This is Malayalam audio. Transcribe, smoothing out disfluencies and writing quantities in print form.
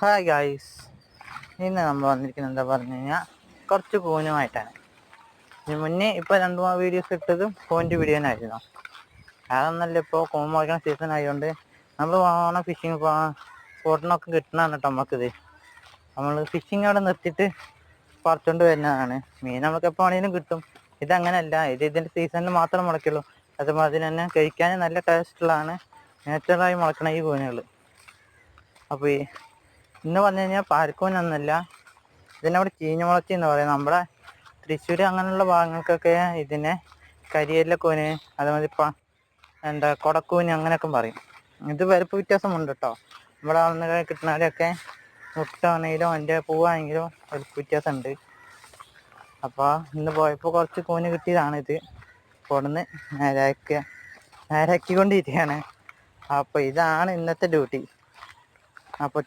ഹായ് ഗായ്സ്, ഇന്ന് നമ്മൾ വന്നിരിക്കുന്നത് എന്താ പറഞ്ഞു കഴിഞ്ഞാൽ കുറച്ച് കൂനുമായിട്ടാണ്. ഇതിന് മുന്നേ ഇപ്പോൾ 2-3 വീഡിയോസ് ഇട്ടതും കൂൻ്റെ വീഡിയോനായിരുന്നു. അതൊന്നല്ല, ഇപ്പോൾ കൂൺ മുറിക്കുന്ന സീസൺ ആയതുകൊണ്ട് നമ്മൾ പോകണം ഫിഷിങ് സ്പോട്ടിനൊക്കെ കിട്ടണതാണ് കേട്ടോ നമുക്കിത്. നമ്മൾ ഫിഷിങ് അവിടെ നിർത്തിയിട്ട് പറിച്ചുകൊണ്ട് വരുന്നതാണ്. മീൻ നമുക്ക് എപ്പോൾ വേണമെങ്കിലും കിട്ടും. ഇതങ്ങനെയല്ല, ഇതിൻ്റെ സീസണിൽ മാത്രം മുളയ്ക്കുള്ളൂ. അതുമാതിരി തന്നെ കഴിക്കാൻ നല്ല ടേസ്റ്റുള്ളതാണ്. നാച്ചുറലായി മുളയ്ക്കണ ഈ കൂനുകൾ. അപ്പോൾ ഇന്ന് പറഞ്ഞു കഴിഞ്ഞാൽ പാരക്കൂനൊന്നുമല്ല, ഇതിനവിടെ ചീഞ്ഞമുളച്ചി എന്ന് പറയും. നമ്മുടെ തൃശ്ശൂർ അങ്ങനെയുള്ള ഭാഗങ്ങൾക്കൊക്കെ ഇതിനെ കരിയേല കൂന്, അതേമാതിരി കൊടക്കൂന് അങ്ങനെയൊക്കെ പറയും. ഇത് വലുപ്പ വ്യത്യാസമുണ്ട് കേട്ടോ. നമ്മുടെ അന്ന് കിട്ടുന്നവരൊക്കെ മുട്ട ആണെങ്കിലും അതിൻ്റെ പൂവാണെങ്കിലും വലുപ്പ വ്യത്യാസമുണ്ട്. അപ്പോൾ ഇന്ന് പോയപ്പോൾ കുറച്ച് കൂന് കിട്ടിയതാണിത്. കൊടുന്ന് നേരാക്കിക്കൊണ്ടിരിക്കുകയാണ്. അപ്പോൾ ഇതാണ് ഇന്നത്തെ ഡ്യൂട്ടി. അപ്പോൾ